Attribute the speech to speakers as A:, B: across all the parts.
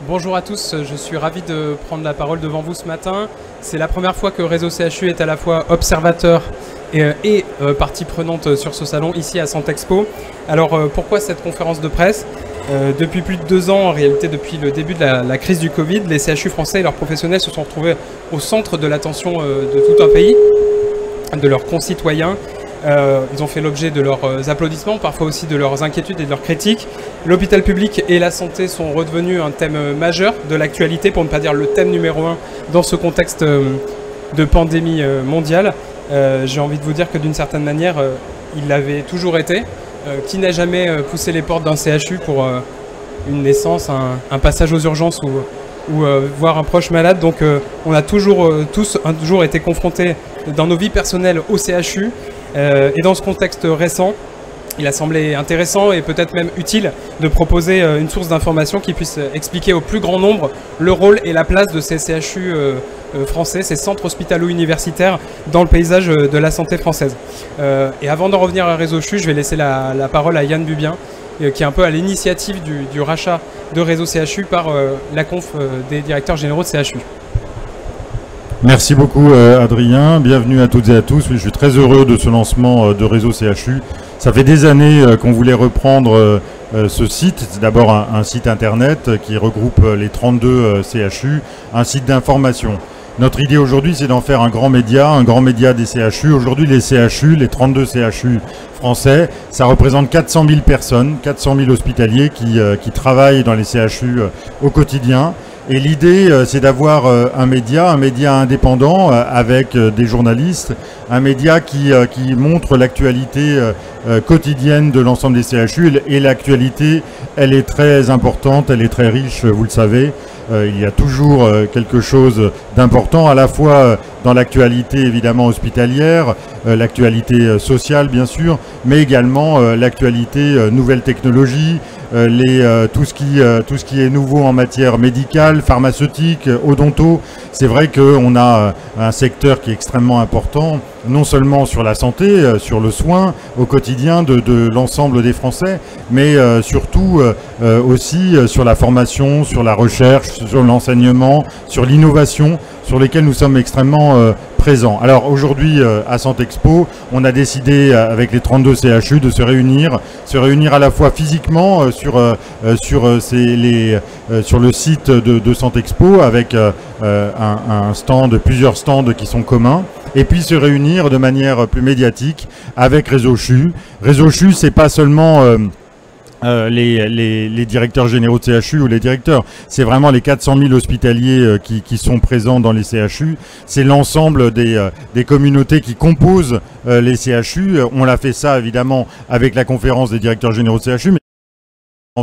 A: Bonjour à tous, je suis ravi de prendre la parole devant vous ce matin. C'est la première fois que Réseau CHU est à la fois observateur et partie prenante sur ce salon ici à Santexpo. Alors pourquoi cette conférence de presse? Depuis plus de 2 ans, en réalité depuis le début de la crise du Covid, les CHU français et leurs professionnels se sont retrouvés au centre de l'attention de tout un pays, de leurs concitoyens. Ils ont fait l'objet de leurs applaudissements, parfois aussi de leurs inquiétudes et de leurs critiques. L'hôpital public et la santé sont redevenus un thème majeur de l'actualité, pour ne pas dire le thème numéro 1 dans ce contexte de pandémie mondiale. J'ai envie de vous dire que d'une certaine manière, il l'avait toujours été. Qui n'a jamais poussé les portes d'un CHU pour une naissance, un passage aux urgences ou voir un proche malade. Donc on a tous un jour été confrontés dans nos vies personnelles au CHU. Et dans ce contexte récent, il a semblé intéressant et peut-être même utile de proposer une source d'information qui puisse expliquer au plus grand nombre le rôle et la place de ces CHU français, ces centres hospitalo-universitaires dans le paysage de la santé française. Et avant d'en revenir à Réseau CHU, je vais laisser la parole à Yann Bubien, qui est un peu à l'initiative du rachat de Réseau CHU par la conf des directeurs généraux de CHU.
B: Merci beaucoup Adrien, bienvenue à toutes et à tous. Je suis très heureux de ce lancement de Réseau CHU. Ça fait des années qu'on voulait reprendre ce site. C'est d'abord un site internet qui regroupe les 32 CHU, un site d'information. Notre idée aujourd'hui, c'est d'en faire un grand média des CHU. Aujourd'hui, les CHU, les 32 CHU français, ça représente 400 000 personnes, 400 000 hospitaliers qui travaillent dans les CHU au quotidien. Et l'idée, c'est d'avoir un média indépendant avec des journalistes, un média qui montre l'actualité quotidienne de l'ensemble des CHU. Et l'actualité, elle est très importante, elle est très riche, vous le savez. Il y a toujours quelque chose d'important, à la fois dans l'actualité évidemment hospitalière, l'actualité sociale bien sûr, mais également l'actualité nouvelles technologies, tout ce qui est nouveau en matière médicale, pharmaceutique, odonto. C'est vrai qu'on a un secteur qui est extrêmement important, non seulement sur la santé, sur le soin au quotidien de l'ensemble des Français, mais surtout aussi sur la formation, sur la recherche, sur l'enseignement, sur l'innovation, sur lesquels nous sommes extrêmement présents. Alors aujourd'hui à Santexpo, on a décidé avec les 32 CHU de se réunir à la fois physiquement sur le site de Santexpo avec un stand, plusieurs stands qui sont communs, et puis se réunir de manière plus médiatique avec Réseau CHU. Réseau CHU, c'est pas seulement les directeurs généraux de CHU ou les directeurs, c'est vraiment les 400 000 hospitaliers qui sont présents dans les CHU, c'est l'ensemble des communautés qui composent les CHU. On l'a fait ça évidemment avec la conférence des directeurs généraux de CHU, mais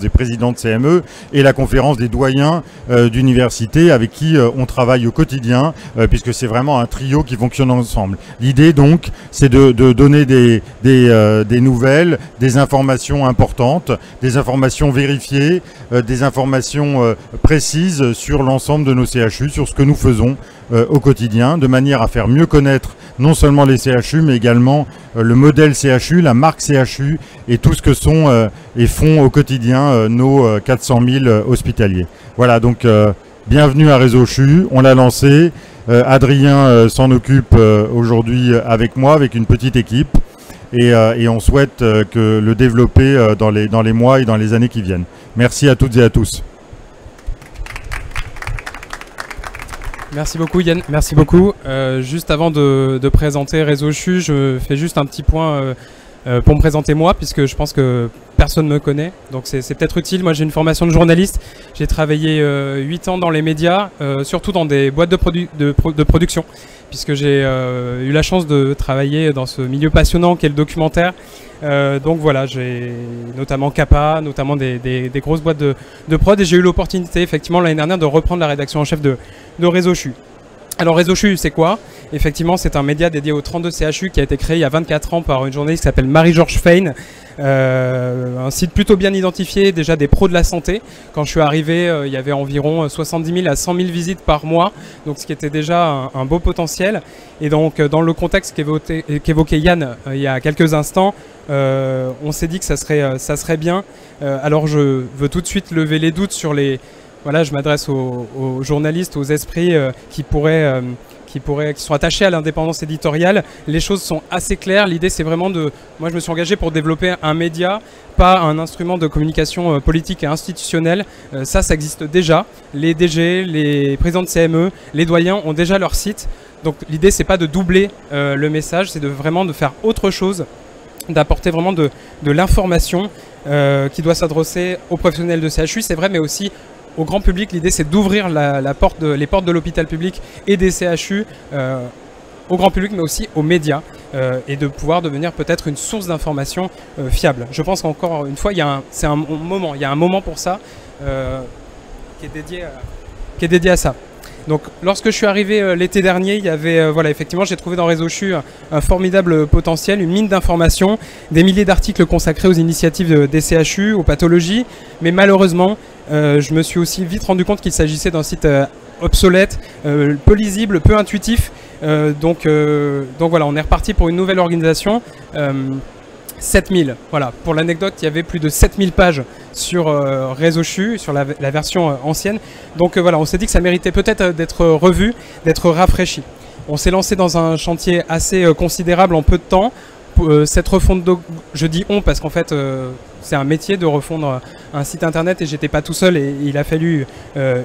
B: des présidents de CME et la conférence des doyens d'université avec qui on travaille au quotidien puisque c'est vraiment un trio qui fonctionne ensemble. L'idée donc c'est de donner des nouvelles, des informations importantes, des informations vérifiées, des informations précises sur l'ensemble de nos CHU, sur ce que nous faisons au quotidien, de manière à faire mieux connaître non seulement les CHU mais également le modèle CHU, la marque CHU et tout ce que sont et font au quotidien nos 400 000 hospitaliers. Voilà, donc bienvenue à Réseau CHU, on l'a lancé, Adrien s'en occupe aujourd'hui avec moi, avec une petite équipe et on souhaite que le développer dans les mois et dans les années qui viennent. Merci à toutes et à tous.
A: Merci beaucoup Yann, merci beaucoup. Juste avant de présenter Réseau CHU, je fais juste un petit point pour me présenter moi, puisque je pense que personne ne me connaît, donc c'est peut-être utile. Moi j'ai une formation de journaliste, j'ai travaillé 8 ans dans les médias, surtout dans des boîtes de production, puisque j'ai eu la chance de travailler dans ce milieu passionnant qu'est le documentaire. Donc voilà, j'ai notamment Kappa, notamment des grosses boîtes de prod, et j'ai eu l'opportunité effectivement l'année dernière de reprendre la rédaction en chef de Réseau CHU. Alors Réseau CHU, c'est quoi? Effectivement, c'est un média dédié aux 32 CHU qui a été créé il y a 24 ans par une journaliste qui s'appelle Marie-Georges Fein. Un site plutôt bien identifié, déjà des pros de la santé. Quand je suis arrivé, il y avait environ 70 000 à 100 000 visites par mois, donc ce qui était déjà un beau potentiel. Et donc dans le contexte qu'évoquait Yann il y a quelques instants, on s'est dit que ça serait bien. Alors je veux tout de suite lever les doutes sur voilà, je m'adresse aux journalistes, aux esprits qui sont attachés à l'indépendance éditoriale. Les choses sont assez claires. L'idée, c'est vraiment moi, je me suis engagé pour développer un média, pas un instrument de communication politique et institutionnelle. Ça existe déjà. Les DG, les présidents de CME, les doyens ont déjà leur site. Donc l'idée, c'est pas de doubler le message, c'est vraiment de faire autre chose, d'apporter vraiment de l'information qui doit s'adresser aux professionnels de CHU, c'est vrai, mais aussi au grand public. L'idée, c'est d'ouvrir les portes de l'hôpital public et des CHU au grand public, mais aussi aux médias, et de pouvoir devenir peut-être une source d'information fiable. Je pense qu'encore une fois, il y a un moment pour ça qui est dédié à ça. Donc, lorsque je suis arrivé l'été dernier, il y avait, effectivement, j'ai trouvé dans Réseau CHU un formidable potentiel, une mine d'informations, des milliers d'articles consacrés aux initiatives des CHU, aux pathologies, mais malheureusement, je me suis aussi vite rendu compte qu'il s'agissait d'un site obsolète, peu lisible, peu intuitif. Donc voilà, on est reparti pour une nouvelle organisation. 7000, voilà. Pour l'anecdote, il y avait plus de 7000 pages sur Réseau CHU, sur la version ancienne. Donc voilà, on s'est dit que ça méritait peut-être d'être revu, d'être rafraîchi. On s'est lancé dans un chantier assez considérable en peu de temps. Cette refonte, je dis on parce qu'en fait c'est un métier de refondre un site internet et j'étais pas tout seul et il a fallu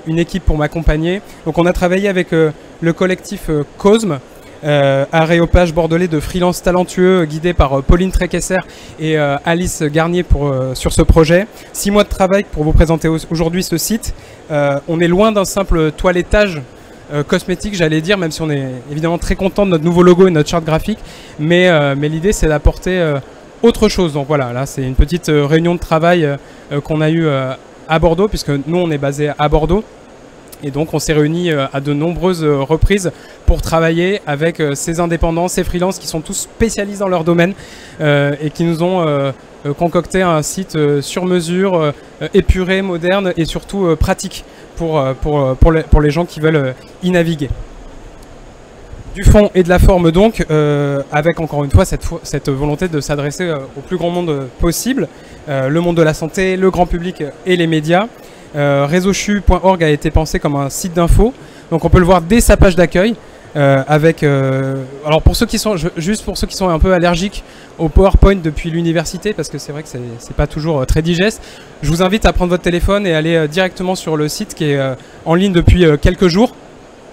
A: une équipe pour m'accompagner. Donc on a travaillé avec le collectif Cosme, aréopage bordelais de freelance talentueux guidé par Pauline Tréquesser et Alice Garnier sur ce projet. 6 mois de travail pour vous présenter aujourd'hui ce site. On est loin d'un simple toilettage cosmétique, j'allais dire, même si on est évidemment très content de notre nouveau logo et notre charte graphique, mais l'idée c'est d'apporter autre chose. Donc voilà, là c'est une petite réunion de travail qu'on a eue à Bordeaux, puisque nous on est basé à Bordeaux. Et donc on s'est réunis à de nombreuses reprises pour travailler avec ces indépendants, ces freelances qui sont tous spécialistes dans leur domaine et qui nous ont concocté un site sur mesure, épuré, moderne et surtout pratique pour les gens qui veulent y naviguer. Du fond et de la forme donc, avec encore une fois cette volonté de s'adresser au plus grand monde possible, le monde de la santé, le grand public et les médias. RéseauCHU.org a été pensé comme un site d'info, donc on peut le voir dès sa page d'accueil. Alors pour ceux qui sont un peu allergiques au PowerPoint depuis l'université, parce que c'est vrai que c'est pas toujours très digeste, je vous invite à prendre votre téléphone et aller directement sur le site qui est en ligne depuis quelques jours.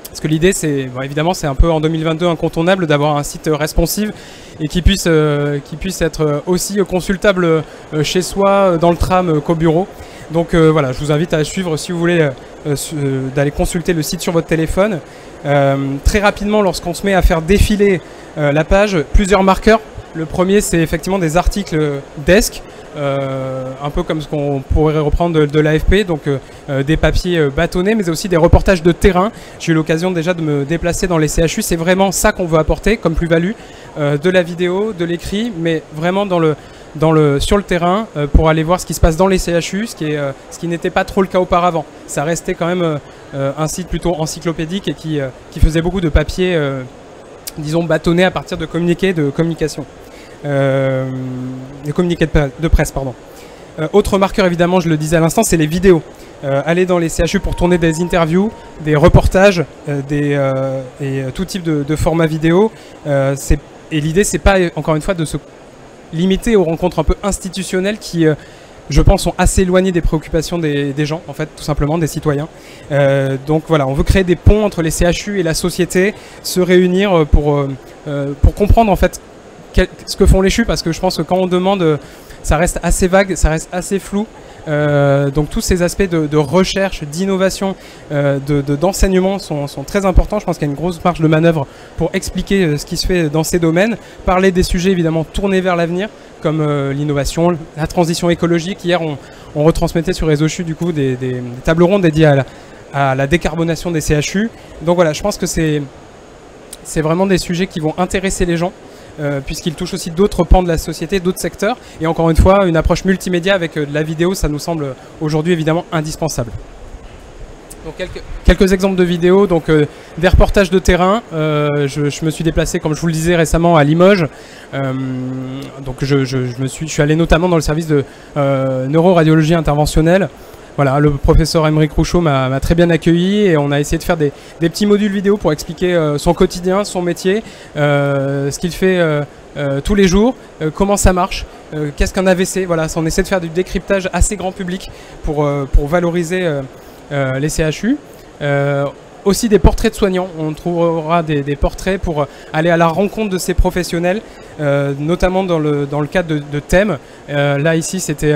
A: Parce que l'idée, c'est évidemment, c'est un peu en 2022 incontournable d'avoir un site responsive et qui puisse être aussi consultable chez soi, dans le tram qu'au bureau. Donc voilà, je vous invite à suivre si vous voulez d'aller consulter le site sur votre téléphone. Très rapidement, lorsqu'on se met à faire défiler la page, plusieurs marqueurs. Le premier, c'est effectivement des articles desk, un peu comme ce qu'on pourrait reprendre de l'AFP, donc des papiers bâtonnés, mais aussi des reportages de terrain. J'ai eu l'occasion déjà de me déplacer dans les CHU, c'est vraiment ça qu'on veut apporter comme plus-value, de la vidéo, de l'écrit, mais vraiment sur le terrain pour aller voir ce qui se passe dans les CHU, ce qui n'était pas trop le cas auparavant. Ça restait quand même un site plutôt encyclopédique et qui faisait beaucoup de papiers, disons, bâtonnés à partir de communiqués de communication. Des communiqués de presse, pardon. Autre marqueur, évidemment, je le disais à l'instant, c'est les vidéos. Aller dans les CHU pour tourner des interviews, des reportages et tout type de format vidéo. Et l'idée, c'est pas, encore une fois, de se limiter aux rencontres un peu institutionnelles qui, je pense, sont assez éloignées des préoccupations des gens, en fait, tout simplement, des citoyens. Donc voilà, on veut créer des ponts entre les CHU et la société, se réunir pour comprendre, en fait, ce que font les CHU, parce que je pense que quand on demande, ça reste assez vague, ça reste assez flou. Donc tous ces aspects de recherche, d'innovation, d'enseignement sont très importants. Je pense qu'il y a une grosse marge de manœuvre pour expliquer ce qui se fait dans ces domaines. Parler des sujets évidemment tournés vers l'avenir, comme l'innovation, la transition écologique. Hier, on retransmettait sur Réseau CHU du coup des tables rondes dédiées à la décarbonation des CHU. Donc voilà, je pense que c'est vraiment des sujets qui vont intéresser les gens. Puisqu'il touche aussi d'autres pans de la société, d'autres secteurs. Et encore une fois, une approche multimédia avec de la vidéo, ça nous semble aujourd'hui évidemment indispensable. Donc quelques exemples de vidéos, donc des reportages de terrain. Je me suis déplacé, comme je vous le disais récemment, à Limoges. Donc je suis allé notamment dans le service de neuroradiologie interventionnelle. Voilà, le professeur Aymeric Rouchot m'a très bien accueilli et on a essayé de faire des petits modules vidéo pour expliquer son quotidien, son métier, ce qu'il fait tous les jours, comment ça marche, qu'est-ce qu'un AVC. Voilà, on essaie de faire du décryptage assez grand public pour valoriser les CHU. Aussi des portraits de soignants, on trouvera des portraits pour aller à la rencontre de ces professionnels, notamment dans le cadre de thèmes. Là ici c'était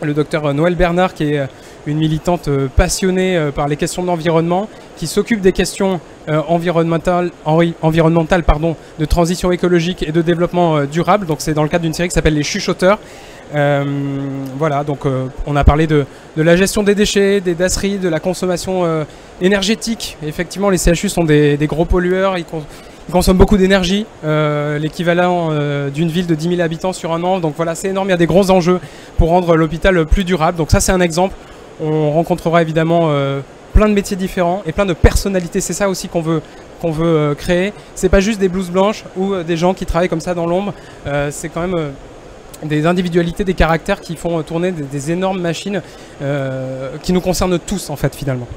A: le docteur Noël Bernard, qui est une militante passionnée par les questions de l'environnement, qui s'occupe des questions environnementales, de transition écologique et de développement durable. Donc c'est dans le cadre d'une série qui s'appelle Les Chuchoteurs. Voilà, donc on a parlé de la gestion des déchets, des dasseries, de la consommation énergétique. Effectivement, les CHU sont des gros pollueurs, ils consomment beaucoup d'énergie, l'équivalent d'une ville de 10 000 habitants sur un an. Donc voilà, c'est énorme, il y a des gros enjeux pour rendre l'hôpital plus durable. Donc ça, c'est un exemple. On rencontrera évidemment plein de métiers différents et plein de personnalités. C'est ça aussi qu'on veut créer. C'est pas juste des blouses blanches ou des gens qui travaillent comme ça dans l'ombre. C'est quand même des individualités, des caractères qui font tourner des énormes machines qui nous concernent tous en fait finalement.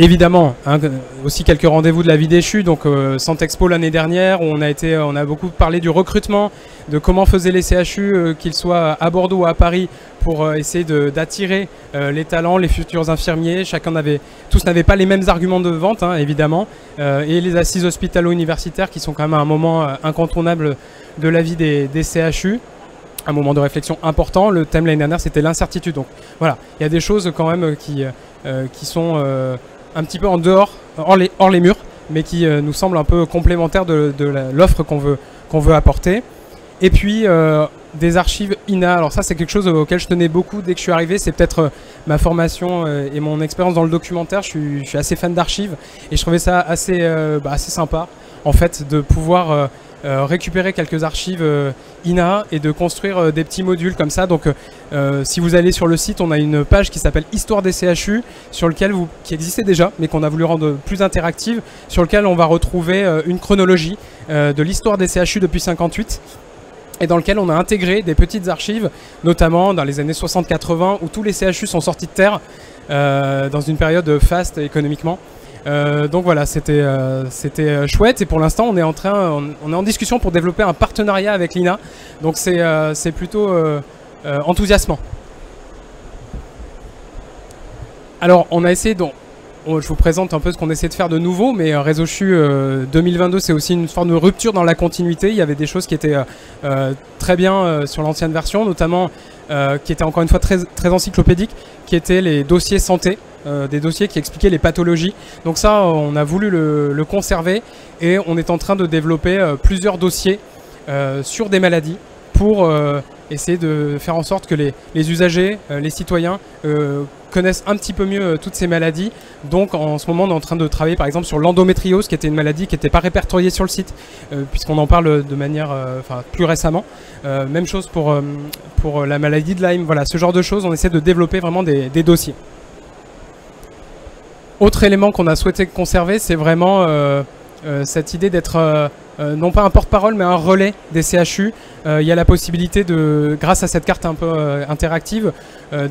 A: Évidemment, hein, aussi quelques rendez-vous de la vie déchue, donc Santexpo l'année dernière, où on a beaucoup parlé du recrutement, de comment faisaient les CHU, qu'ils soient à Bordeaux ou à Paris, pour essayer d'attirer les talents, les futurs infirmiers. Tous n'avaient pas les mêmes arguments de vente, hein, évidemment, et les assises hospitalo-universitaires qui sont quand même un moment incontournable de la vie des CHU. Un moment de réflexion important. Le thème l'année dernière, c'était l'incertitude. Donc voilà, il y a des choses quand même qui sont un petit peu en dehors, hors les murs, mais qui nous semblent un peu complémentaires de l'offre qu'on veut apporter. Et puis des archives INA. Alors ça, c'est quelque chose auquel je tenais beaucoup dès que je suis arrivé. C'est peut-être ma formation et mon expérience dans le documentaire. Je suis assez fan d'archives et je trouvais ça assez sympa, en fait, de pouvoir récupérer quelques archives INA et de construire des petits modules comme ça. Donc si vous allez sur le site, on a une page qui s'appelle Histoire des CHU, qui existait déjà mais qu'on a voulu rendre plus interactive, sur lequel on va retrouver une chronologie de l'histoire des CHU depuis 1958 et dans lequel on a intégré des petites archives, notamment dans les années 60-80 où tous les CHU sont sortis de terre dans une période faste économiquement. Donc voilà, c'était chouette et pour l'instant on est en discussion pour développer un partenariat avec l'INA, donc c'est plutôt enthousiasmant. Alors on a essayé, je vous présente un peu ce qu'on essaie de faire de nouveau, mais Réseau CHU 2022 c'est aussi une forme de rupture dans la continuité. Il y avait des choses qui étaient très bien sur l'ancienne version, notamment qui étaient encore une fois très, très encyclopédiques, qui étaient les dossiers santé. Des dossiers qui expliquaient les pathologies. Donc ça, on a voulu le conserver et on est en train de développer plusieurs dossiers sur des maladies pour essayer de faire en sorte que les usagers, les citoyens connaissent un petit peu mieux toutes ces maladies. Donc en ce moment, on est en train de travailler par exemple sur l'endométriose, qui était une maladie qui n'était pas répertoriée sur le site, puisqu'on en parle de manière plus récemment. Même chose pour la maladie de Lyme. Voilà, ce genre de choses, on essaie de développer vraiment des dossiers. Autre élément qu'on a souhaité conserver, c'est vraiment cette idée d'être non pas un porte-parole, mais un relais des CHU. Il y a la possibilité, grâce à cette carte un peu interactive,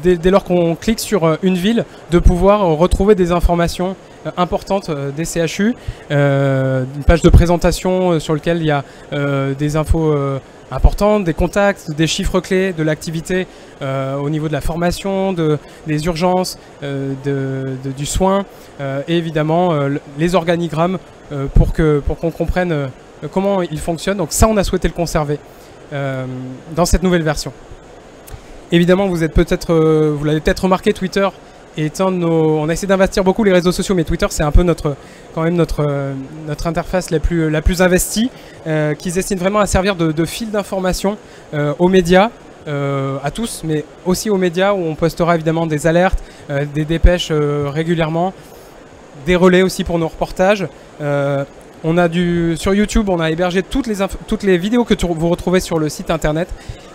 A: dès lors qu'on clique sur une ville, de pouvoir retrouver des informations importantes des CHU. Une page de présentation sur laquelle il y a des infos importantes, des contacts, des chiffres clés de l'activité au niveau de la formation, des urgences, du soin et évidemment les organigrammes pour qu'on comprenne comment ils fonctionnent. Donc ça, on a souhaité le conserver dans cette nouvelle version. Évidemment, vous l'avez peut-être remarqué, Twitter étant on a essayé d'investir beaucoup les réseaux sociaux, mais Twitter c'est un peu notre interface la plus investie, qui se destine vraiment à servir de fil d'information aux médias, à tous, mais aussi aux médias, où on postera évidemment des alertes, des dépêches régulièrement, des relais aussi pour nos reportages. Sur YouTube, on a hébergé toutes les vidéos que vous retrouvez sur le site internet.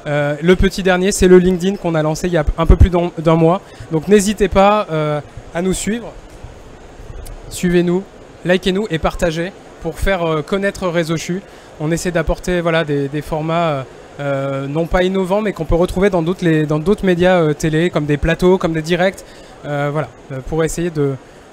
A: Le petit dernier, c'est le LinkedIn qu'on a lancé il y a un peu plus d'un mois. Donc n'hésitez pas à nous suivre. Suivez-nous, likez-nous et partagez pour faire connaître Réseau CHU. On essaie d'apporter des formats non pas innovants, mais qu'on peut retrouver dans d'autres médias télé, comme des plateaux, comme des directs, voilà, pour essayer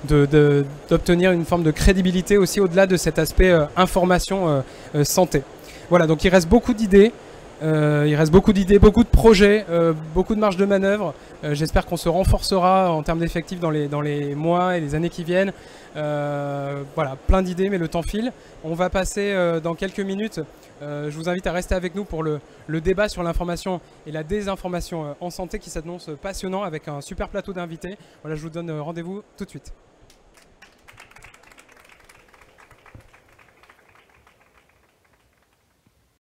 A: d'obtenir une forme de crédibilité aussi au-delà de cet aspect information santé. Voilà, donc il reste beaucoup d'idées. Beaucoup de projets, beaucoup de marge de manœuvre. J'espère qu'on se renforcera en termes d'effectifs dans les mois et les années qui viennent. Voilà, plein d'idées, mais le temps file. On va passer dans quelques minutes. Je vous invite à rester avec nous pour le débat sur l'information et la désinformation en santé qui s'annonce passionnant avec un super plateau d'invités. Voilà, je vous donne rendez-vous tout de suite.